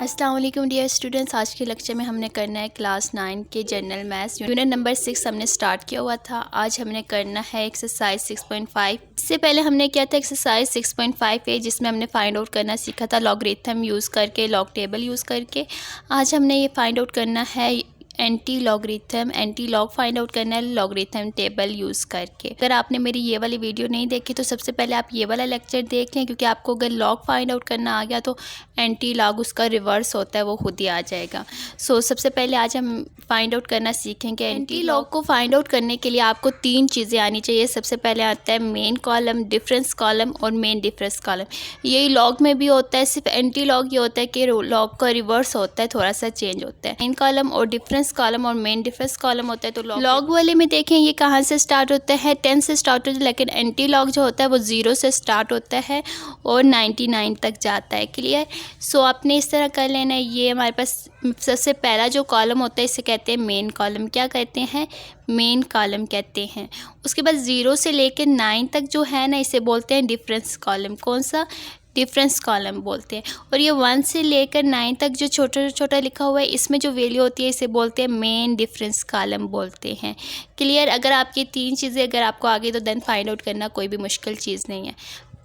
अस्सलाम वालेकुम dear students. आज के लेक्चर में हमने करना है क्लास 9 के जनरल मैथ्स यूनिट नंबर 6 हमने स्टार्ट किया हुआ था। आज हमने करना है एक्सरसाइज 6.5। इससे पहले हमने किया था एक्सरसाइज 6.5 जिसमें हमने फाइंड आउट करना सीखा था लॉगरिथम यूज़ करके, लॉग टेबल यूज़ करके। आज हमने ये फाइंड आउट करना है एंटी लॉग फाइंड आउट करना है लॉगरिथम टेबल यूज़ करके। अगर आपने मेरी ये वाली वीडियो नहीं देखी तो सबसे पहले आप ये वाला लेक्चर देख लें, क्योंकि आपको अगर लॉग फाइंड आउट करना आ गया तो एंटी लॉग उसका रिवर्स होता है, वो खुद ही आ जाएगा। सबसे पहले आज हम फाइंड आउट करना सीखेंगे। एंटी लॉग को फाइंड आउट करने के लिए आपको 3 चीज़ें आनी चाहिए। सबसे पहले आता है मेन कॉलम, डिफरेंस कॉलम और मेन डिफरेंस कॉलम। यही लॉग में भी होता है, सिर्फ एंटी लॉग ये होता है कि लॉग का रिवर्स होता है, थोड़ा सा चेंज होता है। मेन कॉलम और डिफरेंस कॉलम और मेन डिफरेंस कॉलम होता है। तो लॉग वाले में देखें ये कहाँ से स्टार्ट होता है, 10 से स्टार्ट होता है, लेकिन एंटी लॉग जो होता है वो 0 से स्टार्ट होता है और 99 तक जाता है। क्लियर। आपने इस तरह कर लेना है। ये हमारे पास सबसे पहला जो कॉलम होता है इसे कहते हैं मेन कॉलम। क्या कहते हैं? मेन कॉलम कहते हैं। उसके बाद 0 से लेकर 9 तक जो है ना, इसे बोलते हैं डिफरेंस कॉलम। कौन सा? डिफरेंस कॉलम बोलते हैं। और ये 1 से लेकर 9 तक जो छोटा छोटा लिखा हुआ है, इसमें जो वैल्यू होती है इसे बोलते हैं मेन डिफरेंस कॉलम बोलते हैं। क्लियर। अगर आपकी 3 चीज़ें अगर आपको आ गई तो देन फाइंड आउट करना कोई भी मुश्किल चीज़ नहीं है।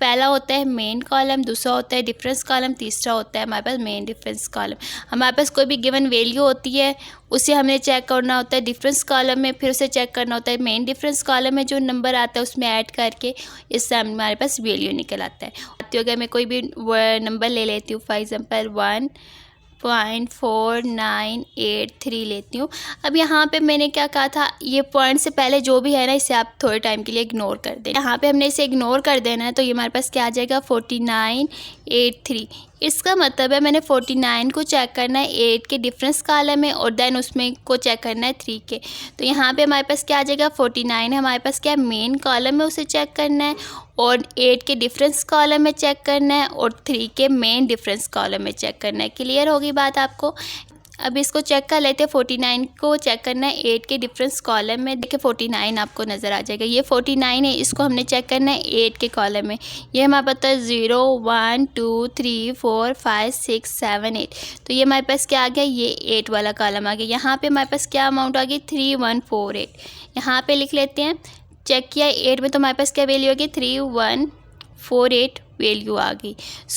पहला होता है मेन कॉलम, दूसरा होता है डिफरेंस कॉलम, तीसरा होता है हमारे पास मेन डिफरेंस कॉलम। हमारे पास कोई भी गिवन वैल्यू होती है उसे हमें चेक करना होता है डिफरेंस कॉलम में, फिर उसे चेक करना होता है मेन डिफरेंस कॉलम में। जो नंबर आता है उसमें ऐड करके इससे हमारे पास वैल्यू निकल आता है। अगर मैं कोई भी नंबर ले लेती हूँ, फॉर एग्जांपल 1.4983 लेती हूँ। अब यहाँ पे मैंने क्या कहा था, ये पॉइंट से पहले जो भी है ना इसे आप थोड़े टाइम के लिए इग्नोर कर दें। यहाँ पे हमने इसे इग्नोर कर देना है, तो ये हमारे पास क्या आ जाएगा 4983। इसका मतलब है मैंने 49 को चेक करना है 8 के डिफरेंस कॉलम में और देन उसमें को चेक करना है 3 के। तो यहाँ पे हमारे पास क्या आ जाएगा 49 है हमारे पास क्या मेन कॉलम में, उसे चेक करना है, और 8 के डिफरेंस कॉलम में चेक करना है और 3 के मेन डिफरेंस कॉलम में चेक करना है। क्लियर होगी बात आपको? अब इसको चेक कर लेते हैं। 49 को चेक करना है 8 के डिफरेंस कॉलम में। देखिए 49 आपको नज़र आ जाएगा, ये 49 है, इसको हमने चेक करना है 8 के कॉलम में। ये हमारे पास है 0 1 2 3 4 5 6 7 8। तो ये हमारे पास क्या आ गया, ये 8 वाला कॉलम आ गया। यहाँ पे हमारे पास क्या अमाउंट आ गई 3148। यहाँ पे लिख लेते हैं। चेक किया 8 में तो हमारे पास क्या वैल्यू होगी 3148 वैल्यू आ गई।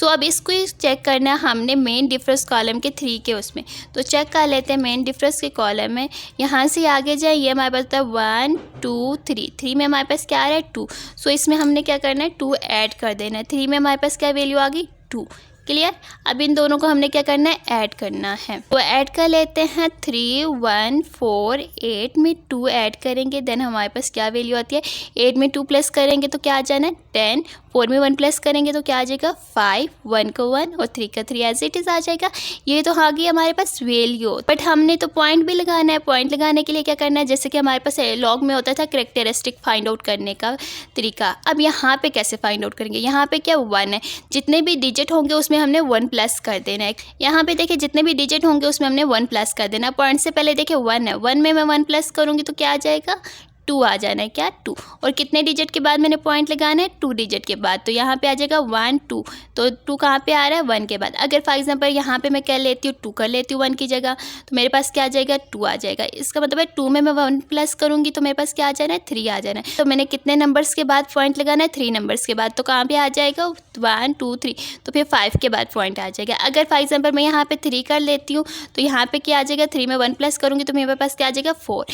अब इसको चेक करना है हमने मेन डिफरेंस कॉलम के 3 के उसमें। तो चेक कर लेते हैं मेन डिफरेंस के कॉलम में। यहाँ से आगे जाए, ये हमारे पास था 1 2 3 में हमारे पास क्या आ रहा है 2। इसमें हमने क्या करना है 2 ऐड कर देना है। 3 में हमारे पास क्या वैल्यू आ गई 2। क्लियर। अब इन दोनों को हमने क्या करना है ऐड करना है। तो ऐड कर लेते हैं 3148 में 2 ऐड करेंगे, देन हमारे पास क्या वैल्यू आती है 8 में 2 प्लस करेंगे तो क्या आ जाना है 10, 4 में 1 प्लस करेंगे तो क्या आ जाएगा 5, 1 को 1 और 3 का 3 एज इट इज़ आ जाएगा। ये तो आ गई हमारे पास वैल्यू, बट हमने तो पॉइंट भी लगाना है। पॉइंट लगाने के लिए क्या करना है, जैसे कि हमारे पास लॉग में होता था कैरेक्टरिस्टिक फाइंड आउट करने का तरीका। अब यहाँ पे कैसे फाइंड आउट करेंगे, यहाँ पे क्या 1 है, जितने भी डिजिट होंगे उसमें हमने 1 प्लस कर देना है। यहाँ पे देखिए जितने भी डिजिट होंगे उसमें हमने 1 प्लस कर देना है। पॉइंट से पहले देखिए 1 है, 1 में मैं 1 प्लस करूँगी तो क्या आ जाएगा 2 आ जाना है, क्या 2। और कितने डिजिट के बाद मैंने पॉइंट लगाना है 2 डिजिट के बाद। तो यहाँ पे आ जाएगा 1 2। तो 2 कहाँ पे आ रहा है 1 के बाद। अगर फॉर एग्जांपल यहाँ पे मैं क्या लेती हूँ 2 कर लेती हूँ 1 की जगह, तो मेरे पास क्या आ जाएगा 2 आ जाएगा। इसका मतलब है 2 में मैं 1 प्लस करूँगी तो मेरे पास क्या आ जाना है 3 आ जाना है। तो मैंने कितने नंबर्स के बाद पॉइंट लगाना है 3 नंबर्स के बाद। तो कहाँ पे आ जाएगा 1 2 3, तो फिर 5 के बाद पॉइंट आ जाएगा। अगर फॉर एग्जाम्पल मैं यहाँ पे 3 कर लेती हूँ तो यहाँ पे क्या आ जाएगा 3 में 1 प्लस करूँगी तो मेरे पास क्या आ जाएगा 4।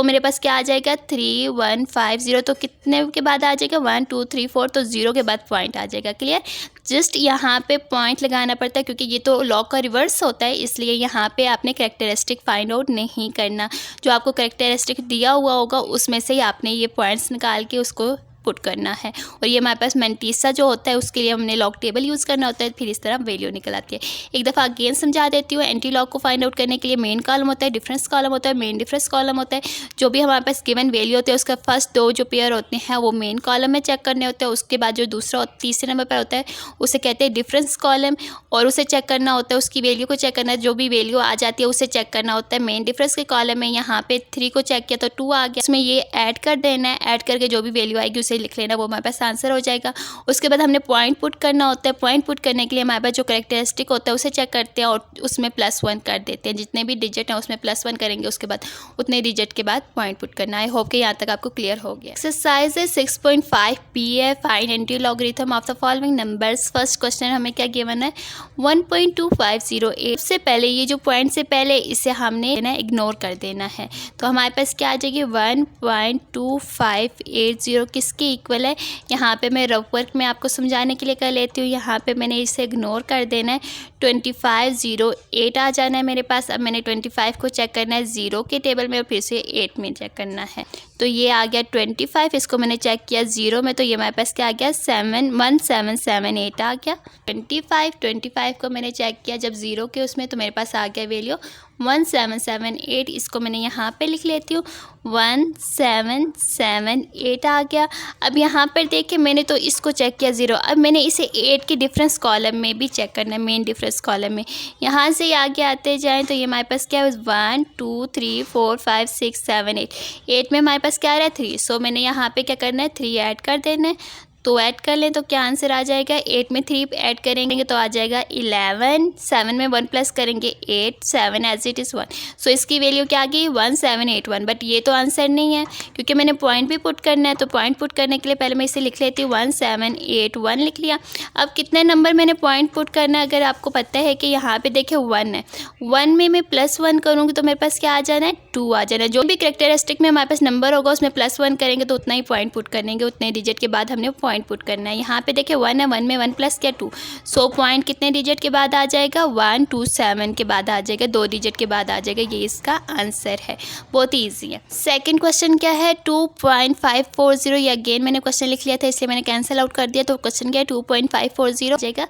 मेरे पास क्या आ जाएगा 3 1 5 0। तो कितने के बाद आ जाएगा 1 2 3 4, तो 0 के बाद पॉइंट आ जाएगा। क्लियर। जस्ट यहाँ पे पॉइंट लगाना पड़ता है क्योंकि ये तो लॉग का रिवर्स होता है, इसलिए यहाँ पे आपने कैरेक्टरिस्टिक फाइंड आउट नहीं करना। जो आपको कैरेक्टरिस्टिक दिया हुआ होगा उसमें से ही आपने ये पॉइंट्स निकाल के उसको पुट करना है। और ये हमारे पास मैंटीसा जो होता है उसके लिए हमने लॉग टेबल यूज़ करना होता है, फिर इस तरह वैल्यू निकल आती है। एक दफ़ा अगेन समझा देती हूँ। एंटी लॉग को फाइंड आउट करने के लिए मेन कॉलम होता है, डिफरेंस कॉलम होता है, मेन डिफरेंस कॉलम होता है। जो भी हमारे पास गिवन वैल्यू होती है उसका फर्स्ट 2 जो पेयर होते हैं वो मेन कॉलम में चेक करने होते हैं। उसके बाद जो दूसरा तीसरे नंबर पर होता है उसे कहते हैं डिफरेंस कॉलम, और उसे चेक करना होता है, उसकी वैल्यू को चेक करना है। जो भी वैल्यू आ जाती है उसे चेक करना होता है मेन डिफरेंस के कॉलम में। यहाँ पे 3 को चेक किया तो 2 आ गया, उसमें ये ऐड कर देना है। ऐड करके जो भी वैल्यू आएगी उसे से लिख लेना, वो हमारे पास आंसर हो जाएगा। उसके बाद हमने पॉइंट पुट करना होता है। पॉइंट पुट करने के लिए हमारे पास जो कैरेक्टरिस्टिक होता है उसे चेक करते हैं और उसमें +1 कर देते हैं। जितने भी डिजिट हैं उसमें +1 करेंगे, उसके बाद उतने डिजिट के बाद पॉइंट पुट करना है। होप कि यहाँ तक आपको क्लियर हो गया। एक्सरसाइज है 6.5 PF find anti logarithm of the following numbers. First question हमें क्या गिवन है 1.2508 से पहले ये जो पॉइंट से पहले इसे हमने ना इग्नोर कर देना है। तो हमारे पास क्या आ जाएगी 1.2580 किसके इक्वल है। यहाँ पे मैं रफ वर्क में आपको समझाने के लिए कर लेती हूँ। यहाँ पे मैंने इसे इग्नोर कर देना है, 2508 आ जाना है मेरे पास। अब मैंने 25 को चेक करना है 0 के टेबल में और फिर से 8 में चेक करना है। तो ये आ गया 25, इसको मैंने चेक किया 0 में, तो ये हमारे पास क्या आ गया 1778 आ गया। 25 को मैंने चेक किया जब 0 के उसमें, तो मेरे पास आ गया वैल्यू 1778। इसको मैंने यहाँ पे लिख लेती हूँ 1778 आ गया। अब यहाँ पर देखिए मैंने तो इसको चेक किया 0, अब मैंने इसे 8 के डिफरेंस कॉलम में भी चेक करना है, मेन डिफरेंस कॉलम में। यहाँ से आगे आते जाएं तो ये हमारे पास क्या है 1 2 3 4 5 6 7 8 8 में हमारे पास क्या आ रहा है 3। सो मैंने यहाँ पे क्या करना है 3 ऐड कर देना है। तो ऐड कर लें तो क्या आंसर आ जाएगा 8 में 3 ऐड करेंगे तो आ जाएगा 11। 7 में 1 प्लस करेंगे 8, 7 एज इट इज़ 1। सो इसकी वैल्यू क्या आ गई 1781। बट ये तो आंसर नहीं है क्योंकि मैंने पॉइंट भी पुट करना है। तो पॉइंट पुट करने के लिए पहले मैं इसे लिख लेती हूँ 1781 लिख लिया। अब कितने नंबर मैंने पॉइंट पुट करना है, अगर आपको पता है कि यहाँ पे देखिए 1 है, 1 में मैं +1 करूँगी तो मेरे पास क्या आ जाना है 2 आ जाना है। जो भी कैरेक्टरिस्टिक में हमारे पास नंबर होगा उसमें +1 करेंगे तो उतना ही पॉइंट पुट करेंगे, उतने डिजिट के बाद हमने पॉइंट पुट करना है। यहाँ पे देखिए 1 है, 1 में 1 प्लस क्या 2। सो पॉइंट कितने डिजिट के बाद आ जाएगा 127 के बाद आ जाएगा, 2 डिजिट के बाद आ जाएगा। ये इसका आंसर है, बहुत ही ईजी है। सेकंड क्वेश्चन क्या है 2.540। ये अगेन मैंने क्वेश्चन लिख लिया था इसलिए मैंने कैंसिल आउट कर दिया। तो क्वेश्चन क्या है 2.540 हो जाएगा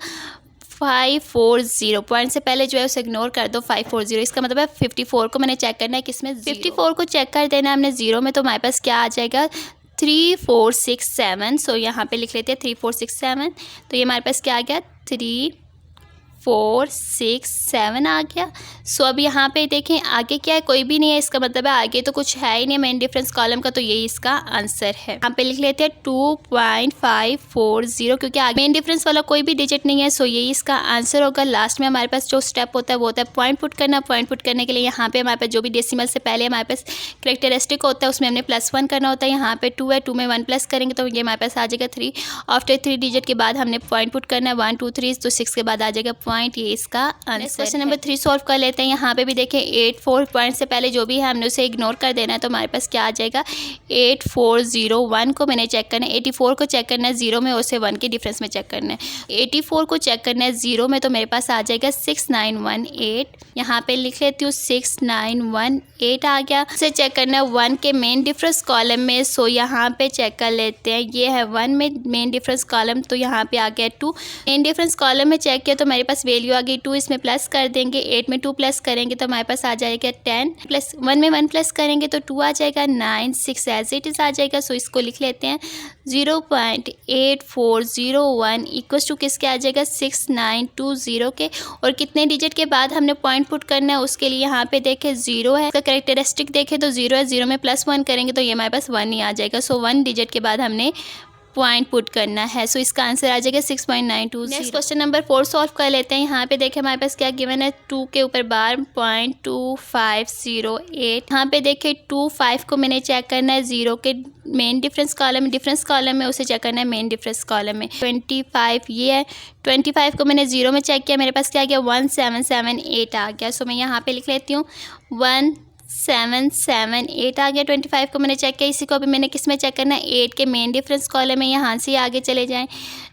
540। पॉइंट से पहले जो है उसे इग्नोर कर दो 540। इसका मतलब है 54 को मैंने चेक करना है किसमें 54 को चेक कर देना है हमने 0 में। तो हमारे पास क्या आ जाएगा 3467। सो यहाँ पे लिख लेते हैं 3467। तो ये हमारे पास क्या आ गया 3467 आ गया। सो अब यहाँ पे देखें आगे क्या है, कोई भी नहीं है, इसका मतलब है आगे तो कुछ है ही नहीं मेन डिफरेंस कॉलम का, तो यही इसका आंसर है। यहाँ पे लिख लेते हैं 2.540 क्योंकि आगे मेन डिफरेंस वाला कोई भी डिजिट नहीं है। सो यही इसका आंसर होगा। लास्ट में हमारे पास जो स्टेप होता है वो होता है पॉइंट पुट करना। पॉइंट पुट करने के लिए यहाँ पे हमारे पास जो भी डेसिमल से पहले हमारे पास कैरेक्टरिस्टिक होता है उसमें हमने +1 करना होता है। यहाँ पे 2 है, 2 में 1 प्लस करेंगे तो ये हमारे पास आ जाएगा 3। आफ्टर 3 डिजिट के बाद हमने पॉइंट पुट करना है 1 2 3, तो 6 के बाद आ जाएगा पॉइंट। ये इसका आंसर। क्वेश्चन नंबर 3 सॉल्व कर लेते हैं। यहाँ पे भी देखें 84 पॉइंट से पहले जो भी है हमने उसे इग्नोर कर देना है। तो हमारे पास क्या आ जाएगा 8401 को मैंने चेक करना है, 84 को चेक करना है 0 में, उसे 1 के डिफरेंस में चेक करना है। 84 को चेक करना है 0 में, तो मेरे पास आ जाएगा 6918। यहाँ पे लिख लेती हूँ 6918 आ गया। उसे चेक करना है 1 के मेन डिफरेंस कॉलम में। सो यहाँ पे चेक कर लेते हैं, ये है 1 में मेन डिफरेंस कॉलम, तो यहाँ पे आ गया 2। मेन डिफरेंस कॉलम में चेक किया तो मेरे पास वैल्यू आ गई 2, इसमें प्लस कर देंगे, 8 में 2 प्लस करेंगे तो हमारे पास आ जाएगा 10, प्लस 1 में 1 प्लस करेंगे तो 2 आ जाएगा, 9 6 एज इट इज़ आ जाएगा। सो इसको लिख लेते हैं 0.8401 इक्वल्स टू किसके आ जाएगा 6920 के। और कितने डिजिट के बाद हमने पॉइंट पुट करना है उसके लिए यहाँ पे देखें 0 है, इसका कैरेक्टरिस्टिक देखें तो 0 है, 0 में +1 करेंगे तो ये हमारे पास 1 ही आ जाएगा। सो 1 डिजिट के बाद हमने पॉइंट पुट करना है। सो इसका आंसर आ जाएगा 6.920। नेक्स्ट क्वेश्चन नंबर 4 सॉल्व कर लेते हैं। यहाँ पे देखें हमारे पास क्या गिवन है 2 के ऊपर बार 0.2508। यहाँ पे देखें 25 को मैंने चेक करना है 0 के मेन डिफरेंस कॉलम में उसे चेक करना है मेन डिफरेंस कॉलम में। 25 ये है, 25 को मैंने 0 में चेक किया, मेरे पास क्या आ गया 1778 आ गया। सो मैं यहाँ पे लिख लेती हूँ 1778 आ गया। 25 को मैंने चेक किया, इसी को अभी मैंने किस में चेक करना है 8 के मेन डिफरेंस कॉलम में। यहाँ से आगे चले जाएं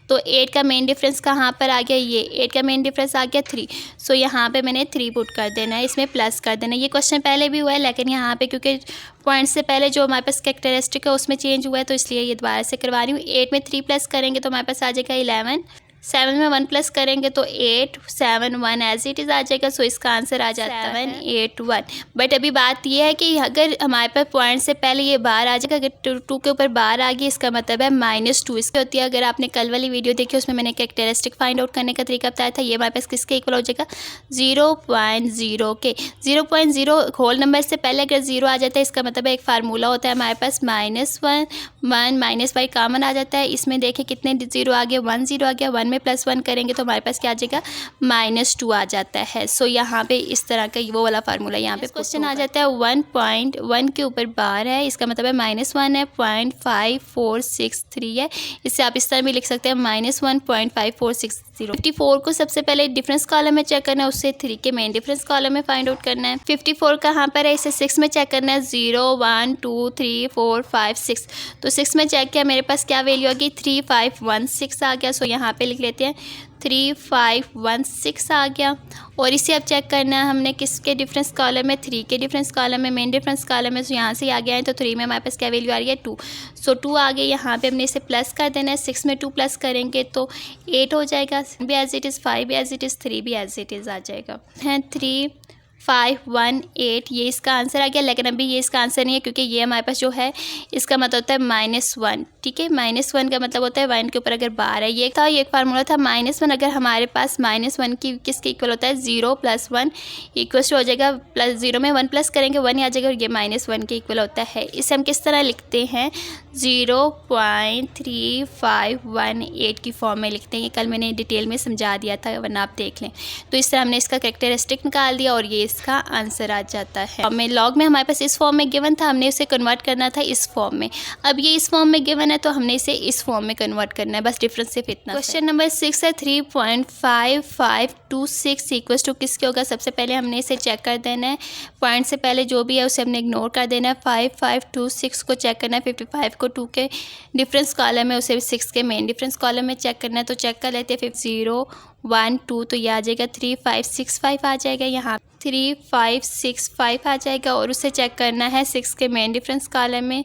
तो 8 का मेन डिफरेंस कहाँ पर आ गया, ये 8 का मेन डिफरेंस आ गया 3। सो यहाँ पे मैंने 3 पुट कर देना है, इसमें प्लस कर देना है। ये क्वेश्चन पहले भी हुआ है लेकिन यहाँ पे क्योंकि पॉइंट से पहले जो हमारे पास कैरेक्टरिस्टिक है उसमें चेंज हुआ है तो इसलिए ये दोबारा से करवा रही हूँ। 8 में 3 प्लस करेंगे तो हमारे पास आ जाएगा 11, 7 में 1 प्लस करेंगे तो 8 7 1 एज इट इज़ आ जाएगा। सो इसका आंसर आ जाता है 7 8 1। बट अभी बात ये है कि अगर हमारे पास पॉइंट से पहले ये बार आ जाएगा, अगर 2 के ऊपर बार आ गई इसका मतलब है -2 इसकी होती है। अगर आपने कल वाली वीडियो देखी उसमें मैंने कैरेक्टरिस्टिक फाइंड आउट करने का तरीका बताया था। ये हमारे पास किसके इक्वल हो जाएगा 0.0 के। 0.0 होल नंबर से पहले अगर 0 आ जाता है इसका मतलब है एक फार्मूला होता है हमारे पास -1 1 -y कॉमन आ जाता है। इसमें देखें कितने 0 आ गए 1 0 आ गया। 1 में +1 करेंगे तो हमारे पास क्या आ जाएगा -2 आ जाता है। सो यहाँ पे इस तरह का वो वाला फार्मूला यहाँ पे क्वेश्चन आ जाता है। 1.1 के ऊपर बार है इसका मतलब है -1 है 0.5463 है। इससे आप इस तरह भी लिख सकते हैं -1.5460। 54 को सबसे पहले डिफरेंस कॉलम में चेक करना है, उससे 3 के मेन डिफरेंस कॉलम में फाइंड आउट करना है। 54 कहाँ पर है, इसे 6 में चेक करना है। 0 1 2 3 4 5 6 तो 6 में चेक किया मेरे पास क्या वैल्यू आ गई 3516 आ गया। सो यहाँ पे लिख लेते हैं 3516 आ गया। और इसे अब चेक करना है हमने किसके डिफरेंस कॉलम में 3 के डिफरेंस कॉलम में मेन डिफरेंस कॉलम में। सो यहाँ से आ गया है तो 3 में हमारे पास क्या वैल्यू आ रही है 2। सो 2 आ गई। यहाँ पे हमने इसे प्लस कर देना है। 6 में 2 प्लस करेंगे तो 8 हो जाएगा। भी एज इट इज़ 5 भी एज इट इज़ 3 भी एज इट इज़ आ जाएगा है 3518 ये इसका आंसर आ गया। लेकिन अभी ये इसका आंसर नहीं है क्योंकि ये हमारे पास जो है इसका मतलब होता है -1। ठीक है, -1 का मतलब होता है 1 के ऊपर अगर बार है। ये था ये एक फार्मूला था -1 अगर हमारे पास -1 की किसके इक्वल होता है 0 + 1 इक्वल हो जाएगा +0 में 1 प्लस करेंगे 1 ही आ जाएगा और ये -1 के इक्वल होता है। इसे हम किस तरह लिखते हैं 0.3518 की फॉर्म में लिखते हैं। ये कल मैंने डिटेल में समझा दिया था वरना आप देख लें। तो इस तरह हमने इसका कैरेक्टरिस्टिक निकाल दिया और ये इसका आंसर आ जाता है। हमें लॉग में हमारे पास इस फॉर्म में गिवन था, हमने उसे कन्वर्ट करना था इस फॉर्म में। अब ये इस फॉर्म में गिवन है तो हमने इसे इस फॉर्म में कन्वर्ट करना है, बस डिफरेंस सिर्फ इतना। क्वेश्चन नंबर 6 है 3.5526 इक्वल टू किसके होगा। सबसे पहले हमने इसे चेक कर देना है। पॉइंट से पहले जो भी है उसे हमने इग्नोर कर देना है। 5526 को चेक करना है। 55 को 2 के डिफरेंस कॉलम में उसे 6 के मेन डिफरेंस कॉलम में चेक करना है। तो चेक कर लेते हैं 0 1 2 तो ये आ जाएगा 3565 आ जाएगा। यहाँ 3565 आ जाएगा और उसे चेक करना है 6 के मेन डिफरेंस कॉलम में।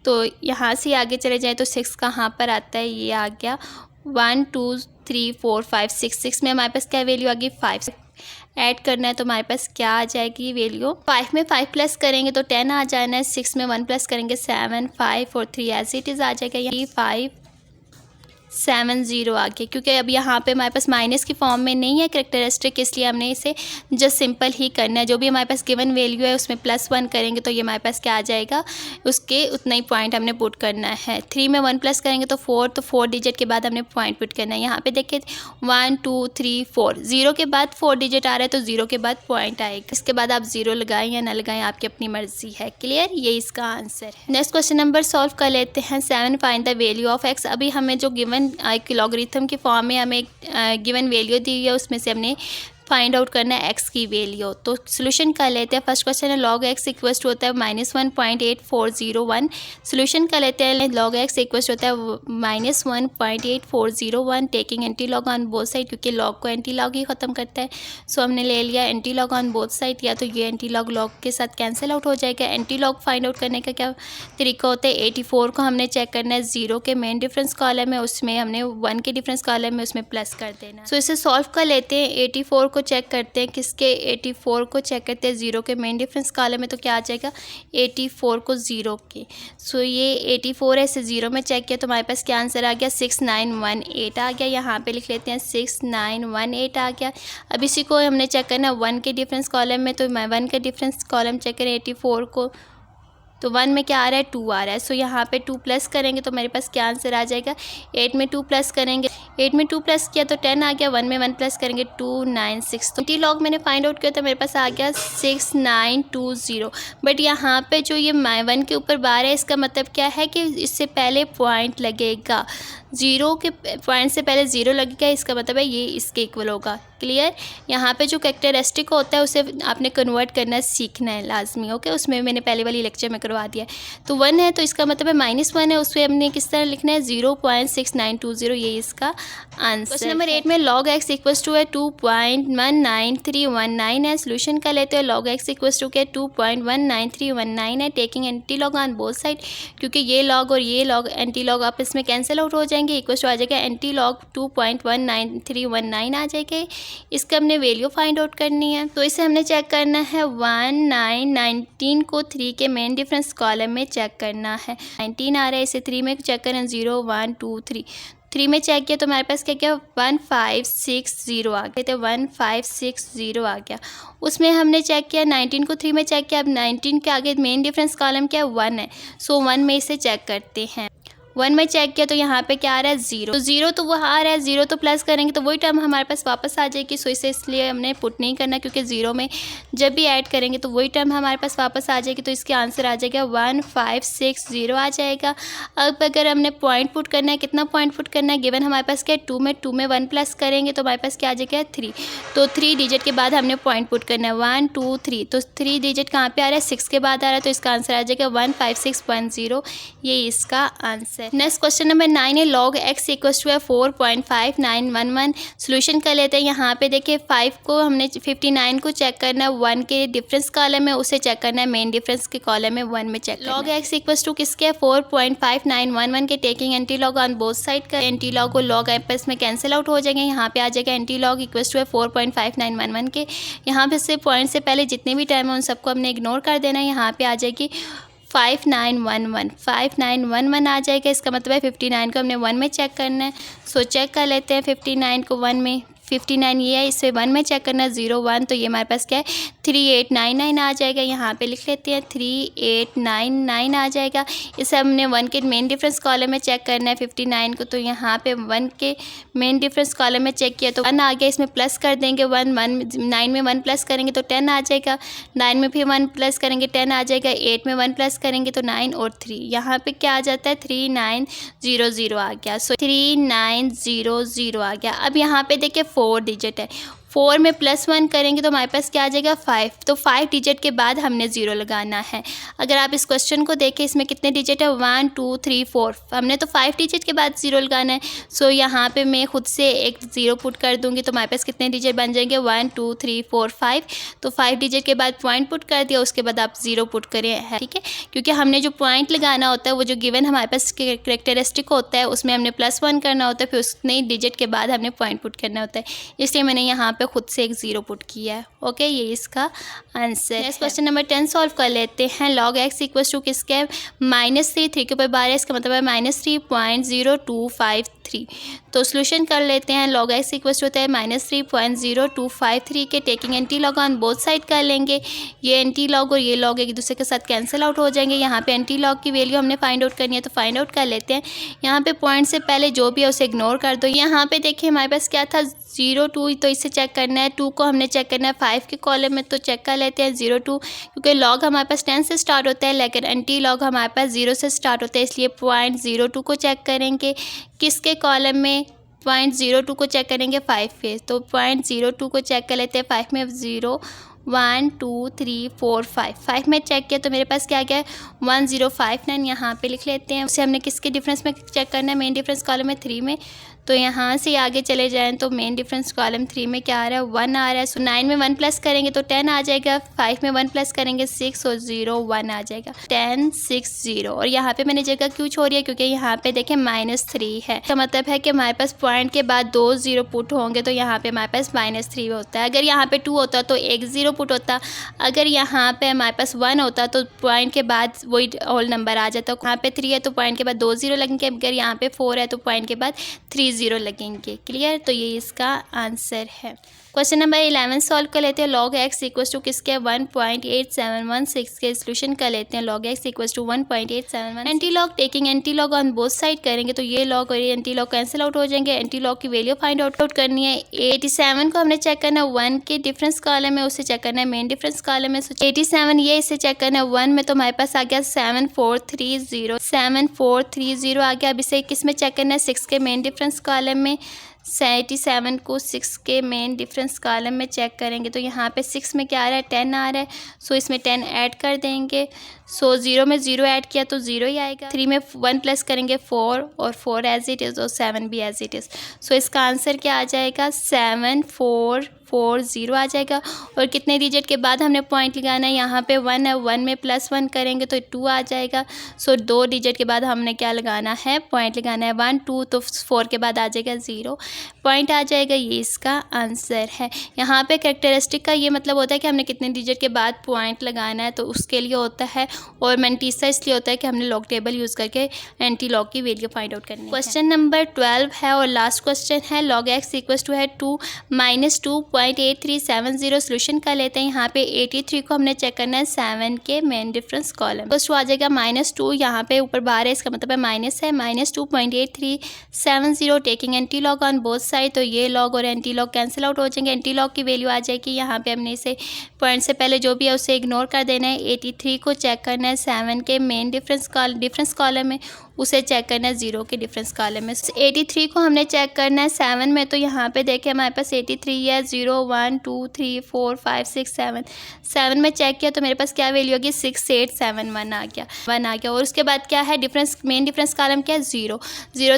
तो यहाँ से आगे चले जाए तो 6 कहाँ पर आता है, ये आ गया 1 2 3 4 5 6 में हमारे पास क्या वैल्यू आ गई 5। ऐड करना है तो हमारे पास क्या आ जाएगी वैल्यू 5 में 5 प्लस करेंगे तो 10 आ जाना है। 6 में 1 प्लस करेंगे 7 5 और 3 एज इट इज़ आ जाएगा। ये 570 आ गया। क्योंकि अब यहाँ पे हमारे पास माइनस की फॉर्म में नहीं है कैरेक्टरिस्टिक, इसलिए हमने इसे जस्ट सिंपल ही करना है। जो भी हमारे पास गिवन वैल्यू है उसमें +1 करेंगे तो ये हमारे पास क्या आ जाएगा, उसके उतना ही पॉइंट हमने पुट करना है। 3 में 1 प्लस करेंगे तो 4, तो 4 डिजिट के बाद हमने पॉइंट पुट करना है। यहाँ पे देखिए 1 2 3 4 0 के बाद 4 डिजिट आ रहा है तो 0 के बाद पॉइंट आएगा। इसके बाद आप 0 लगाएं या ना लगाएं आपकी अपनी मर्जी है। क्लियर, ये इसका आंसर है। नेक्स्ट क्वेश्चन नंबर सॉल्व कर लेते हैं। 7 find the value of x। अभी हमें जो गिवन लॉगरिथम की फॉर्म में हमें गिवन वैल्यू दी है उसमें से हमने फाइंड आउट करना है x की वैल्यू। तो सोल्यूशन कर लेते हैं। फर्स्ट क्वेश्चन है log x इक्वल टू होता है -1.8401। सोल्यूशन कर लेते हैं। log x इक्वल होता है -1.8401 taking anti log on both side, क्योंकि लॉग को एंटी लॉग ही ख़त्म करता है। सो हमने ले लिया anti log on both side, या तो ये एंटी लॉग लॉग के साथ कैंसिल आउट हो जाएगा। एंटी लॉग फाइंड आउट करने का क्या तरीका होता है, 84 को हमने चेक करना है 0 के मेन डिफरेंस कॉलम है उसमें, हमने 1 के डिफरेंस कॉलम में उसमें प्लस कर देना। सो इसे सॉल्व कर लेते हैं। 84 को चेक करते हैं, किसके 84 को चेक करते हैं 0 के मेन डिफरेंस कॉलम में, तो क्या आ जाएगा 84 को 0 के। सो ये 84 है, इसे 0 में चेक किया तो हमारे पास क्या आंसर आ गया 6918 आ गया। यहाँ पे लिख लेते हैं 6918 आ गया। अब इसी को हमने चेक करना 1 के डिफरेंस कॉलम में, तो 1 के डिफरेंस कॉलम चेक करें 84 को, तो 1 में क्या आ रहा है 2 आ रहा है। सो यहाँ पे 2 प्लस करेंगे तो मेरे पास क्या आंसर आ जाएगा 8 में 2 प्लस करेंगे, 8 में 2 प्लस किया तो 10 आ गया। 1 में 1 प्लस करेंगे 296, तो एंटी लॉग मैंने फाइंड आउट किया तो मेरे पास आ गया 6920। बट यहाँ पे जो ये 1 के ऊपर बार है इसका मतलब क्या है कि इससे पहले पॉइंट लगेगा, 0 के पॉइंट से पहले 0 लगेगा, इसका मतलब है ये इसके इक्वल होगा। क्लियर, यहाँ पे जो कैरेक्टरिस्टिक होता है उसे आपने कन्वर्ट करना सीखना है लाजमी। ओके, उसमें मैंने पहले वाली लेक्चर में करवा दिया है। तो 1 है तो इसका मतलब है -1 है, उसमें हमने किस तरह लिखना है 0.6920, ये इसका आंसर। क्वेश्चन नंबर 8 में log x इक्वल्स टू है 2.19319 है। सोल्यूशन का लेते हैं। log x इक्वल्स टू के 2.19319 है taking anti log on both side, क्योंकि ये लॉग और ये लॉग एंटी लॉग आपस में कैंसिल आउट हो जाएंगे। जाएंगे, इक्वल टू आ जाएगा एंटी लॉग 2.19319 आ जाएगा। इसका हमने वैल्यू फाइंड आउट करनी है, तो इसे हमने चेक करना है 19 को 3 के मेन डिफरेंस कॉलम में चेक करना है। 19 आ रहा है, इसे 3 में चेक करें 0 1 2 3 में चेक किया तो हमारे पास क्या क्या 1560 आ गया, तो 1560 आ गया। उसमें हमने चेक किया 19 को 3 में चेक किया। अब 19 के आगे मेन डिफरेंस कॉलम क्या है 1 है, सो 1 में इसे चेक करते हैं। 1 में चेक किया तो यहाँ पे क्या आ रहा है 0, तो 0 तो वो आ रहा है, 0 तो प्लस करेंगे तो वही टर्म हमारे पास वापस आ जाएगी। सो इसे इसलिए हमने पुट नहीं करना, क्योंकि 0 में जब भी ऐड करेंगे तो वही टर्म हमारे पास वापस आ जाएगी। तो इसके आंसर आ जाएगा 1560 आ जाएगा। अब अगर हमने पॉइंट पुट करना है, कितना पॉइंट पुट करना है, गिवन हमारे पास क्या है 2 में 1 प्लस करेंगे तो हमारे पास क्या आ जाएगा 3, तो 3 डिजिट के बाद हमने पॉइंट पुट करना है 1 2 3, तो 3 डिजिट कहाँ पे आ रहा है 6 के बाद आ रहा है, तो इसका आंसर आ जाएगा 156.0, ये इसका आंसर। नेक्स्ट क्वेश्चन नंबर 9 है log x इक्वल टू है 4.5911। सोल्यूशन कर लेते हैं। यहाँ पे देखिए 5 को हमने 59 को चेक करना है 1 के डिफरेंस कॉलम में, उसे चेक करना है मेन डिफरेंस के कॉलम में 1 में check. log x equal to किसके 4.5911 के taking anti log on both side का। एंटी लॉग को लॉग आपस में कैंसिल आउट हो जाएंगे। यहाँ पे आ जाएगा एंटी लॉग इक्वल टू है 4.5911 के। यहाँ पे से पॉइंट से पहले जितने भी टाइम है उन सबको हमने इग्नोर कर देना है। यहाँ पे आ जाएगी 5911 आ जाएगा। इसका मतलब है 59 को हमने 1 में चेक करना है। सो चेक कर लेते हैं 59 को 1 में। 59 ये है, इसे 1 में चेक करना है 0 1, तो ये हमारे पास क्या है 3899 आ जाएगा। यहाँ पे लिख लेते हैं 3899 आ जाएगा। इसे हमने 1 के मेन डिफरेंस कॉलम में चेक करना है 59 को, तो यहाँ पे 1 के मेन डिफरेंस कॉलम में चेक किया तो 1 आ गया। इसमें प्लस कर देंगे 1 9 में 1 प्लस करेंगे तो 10 आ जाएगा। 9 में फिर 1 प्लस करेंगे 10 आ जाएगा। 8 में 1 प्लस करेंगे तो 9 और 3, यहाँ पे क्या आ जाता है 3900 आ गया। सो 3900 आ गया। अब यहाँ पे देखिए 4 डिजिट है, 4 में +1 करेंगे तो हमारे पास क्या आ जाएगा 5, तो 5 डिजिट के बाद हमने 0 लगाना है। अगर आप इस क्वेश्चन को देखें इसमें कितने डिजिट है 1 2 3 4, हमने तो 5 डिजिट के बाद 0 लगाना है। सो यहाँ पे मैं खुद से एक 0 पुट कर दूंगी तो हमारे पास कितने डिजिट बन जाएंगे 1 2 3 4 5, तो 5 डिजिट के बाद पॉइंट पुट कर दिया, उसके बाद आप 0 पुट करें है, ठीक है। क्योंकि हमने जो पॉइंट लगाना होता है वो जो गिवन हमारे पास कैरेक्टरिस्टिक होता है उसमें हमने +1 करना होता है, फिर उतने डिजिट के बाद हमने पॉइंट पुट करना होता है, इसलिए मैंने यहाँ पे खुद से एक 0 पुट किया है। ओके, ये इसका answer. Next question number 10 solve कर लेते हैं। log x इक्वल टू किसके -3, 3 के ऊपर 12 है, इसका मतलब है -3.0253। तो सोल्यूशन कर लेते हैं। log x इक्वल टू होता है -3.0253 के taking anti log on both side कर लेंगे। ये एंटी लॉग और ये लॉग एक दूसरे के साथ कैंसिल आउट हो जाएंगे। यहाँ पे एंटी लॉग की वैल्यू हमने फाइंड आउट करनी है, तो फाइंड आउट कर लेते हैं। यहाँ पे पॉइंट से पहले जो भी है उसे इग्नोर कर दो। यहाँ पे देखिए हमारे पास क्या था 0 2, तो इसे चेक करना है। 2 को हमने चेक करना है 5 के कॉलम में, तो चेक कर लेते हैं 0 2, क्योंकि लॉग हमारे पास 10 से स्टार्ट होता है लेकिन एंटी लॉग हमारे पास 0 से स्टार्ट होता है, इसलिए 0.02 को चेक करेंगे। किसके कॉलम में 0.02 को चेक करेंगे 5 के, तो 0.02 को चेक कर लेते हैं 5 में 0 1 2 3 4 5 में चेक किया तो मेरे पास क्या गया 1059। यहाँ पे लिख लेते हैं। उसे हमने किसके डिफरेंस में चेक करना है मेन डिफरेंस कॉलम में 3 में, तो यहाँ से आगे चले जाएं तो मेन डिफरेंस कॉलम 3 में क्या आ रहा है 1 आ रहा है। सो 9 में 1 प्लस करेंगे तो 10 आ जाएगा। 5 में 1 प्लस करेंगे 6 और 0 1 आ जाएगा 10 6 0। और यहाँ पे मैंने जगह क्यों छोड़ी है, क्योंकि यहाँ पे देखें -3 है, इसका मतलब है कि हमारे पास पॉइंट के बाद 2 0 पुट होंगे, तो यहाँ पे हमारे पास -3 होता है। अगर यहाँ पे 2 होता तो एक 0 पुट होता, अगर यहाँ पे हमारे पास 1 होता तो पॉइंट के बाद वही होल नंबर आ जाता। यहाँ पे 3 है तो पॉइंट के बाद 2 0 लगेंगे, अगर यहाँ पे 4 है तो पॉइंट के बाद 3 0 लगेंगे। क्लियर, तो ये इसका आंसर है। क्वेश्चन नंबर 11 सॉल्व कर लेते हैं। log x इक्वल टू किसके 1.8716 के सोल्यूशन कर लेते हैं। log x equal to 1.871 anti log taking anti log on both side करेंगे तो ये लॉग और ये एंटी लॉग कैंसिल आउट हो जाएंगे। एंटी लॉग की वैल्यू फाइंड आउट करनी है। 87 को हमने चेक करना है 1 के डिफरेंस कॉलम में, उसे चेक करना है मेन डिफरेंस कॉलम में। 87 ये इसे चेक करना है 1 में, तो हमारे पास आ गया 7430 आ गया। अब इसे किस में चेक करना है 6 के मेन डिफरेंस कॉलम में। 87 को 6 के मेन डिफरेंस कॉलम में चेक करेंगे तो यहाँ पे 6 में क्या आ रहा है 10 आ रहा है। सो इसमें 10 ऐड कर देंगे। सो 0 में 0 ऐड किया तो 0 ही आएगा। 3 में 1 प्लस करेंगे 4 और 4 एज इट इज़ और 7 भी एज इट इज़। सो इसका आंसर क्या आ जाएगा 7440 आ जाएगा। और कितने डिजिट के बाद हमने पॉइंट लगाना है, यहाँ पे 1 है, 1 में +1 करेंगे तो 2 आ जाएगा। सो 2 डिजिट के बाद हमने क्या लगाना है, पॉइंट लगाना है 1 2, तो 4 के बाद आ जाएगा 0 पॉइंट आ जाएगा। ये इसका आंसर है। यहाँ पे कैरेक्टरिस्टिक का ये मतलब होता है कि हमने कितने डिजिट के बाद पॉइंट लगाना है, तो उसके लिए होता है। और मैंटीसा इसलिए होता है कि हमने लॉग टेबल यूज़ करके एंटी लॉग की वैल्यू फाइंड आउट करनी है। क्वेश्चन नंबर 12 है और लास्ट क्वेश्चन है। log x इक्वल टू है 2 - 2.8370। सोल्यूशन कर लेते हैं। यहाँ पे 83 को हमने चेक करना है 7 के मेन डिफरेंस कॉलम। फर्स्ट आ जाएगा -2, यहाँ पे ऊपर बार है, इसका मतलब है माइनस है। -2.8370 taking anti log on both side, तो ये लॉग और एंटी लॉग कैंसिल आउट हो जाएंगे। एंटी लॉग की वैल्यू आ जाएगी, यहाँ पे हमने इसे पॉइंट से पहले जो भी है उसे इग्नोर कर देना है। 83 को चेक करना है 7 के मेन डिफरेंस कॉलम में, उसे चेक करना है 0 के डिफरेंस कॉलम में। 83 को हमने चेक करना है 7 में, तो यहाँ पे देखें हमारे पास 83 है। 0 1 2 3 4 5 6 7 में चेक किया तो मेरे पास क्या वैल्यू होगी 6871 आ गया, 1 आ गया। और उसके बाद क्या है मेन डिफरेंस कॉलम क्या है 0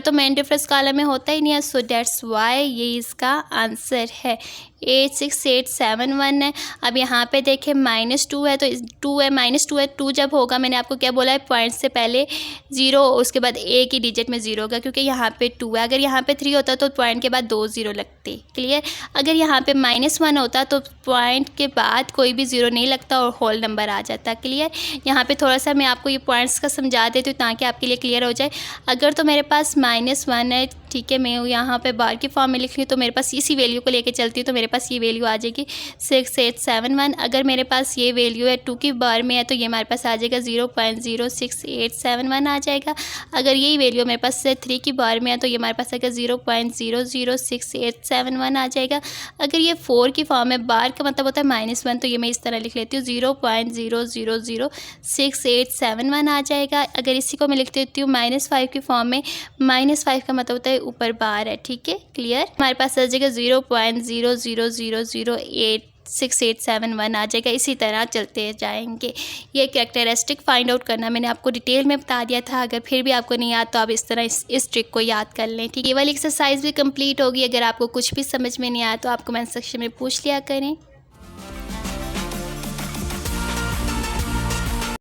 तो मेन डिफरेंस कॉलम में होता ही नहीं है। सो डेट्स वाई ये इसका आंसर है। 86871 है। अब यहाँ पे देखें -2 है, तो 2 है -2 है। 2 जब होगा, मैंने आपको क्या बोला है, पॉइंट से पहले 0, उसके बाद एक ही डिजिट में 0 होगा, क्योंकि यहाँ पे 2 है। अगर यहाँ पे 3 होता तो पॉइंट के बाद 2 0 लगते। क्लियर। अगर यहाँ पे -1 होता तो पॉइंट के बाद कोई भी 0 नहीं लगता और होल नंबर आ जाता। क्लियर। यहाँ पे थोड़ा सा मैं आपको ये पॉइंट्स का समझा देती हूँ ताकि आपके लिए क्लियर हो जाए। अगर तो मेरे पास -1 है, ठीक है, मैं यहाँ पे बार की फॉर्म में लिख रही हूँ, तो मेरे पास इसी वैल्यू को लेके चलती हूँ, तो मेरे पास ये वैल्यू आ जाएगी 6871। अगर मेरे पास ये वैल्यू है 2 की बार में है, तो ये हमारे पास आ जाएगा 0.06871 आ जाएगा। अगर यही वैल्यू मेरे पास 3 की बार में है, तो ये हमारे पास आएगा 0.0067871 आ जाएगा। अगर ये 4 की फॉर्म में, बार का मतलब होता है -1, तो ये मैं इस तरह लिख लेती हूँ 0.0006871 आ जाएगा। अगर इसी को मैं लिख देती हूँ -5 की फॉर्म में, -5 का मतलब होता है ऊपर बार है। ठीक है, क्लियर। हमारे पास आ जाएगा 0.000086871 आ जाएगा। इसी तरह चलते जाएंगे। ये कैरेक्टरिस्टिक फाइंड आउट करना मैंने आपको डिटेल में बता दिया था। अगर फिर भी आपको नहीं आता तो आप इस तरह इस ट्रिक को याद कर लें। ठीक है, ये वाली एक्सरसाइज भी कंप्लीट होगी। अगर आपको कुछ भी समझ में नहीं आया तो आप कमेंट सेक्शन में पूछ लिया करें।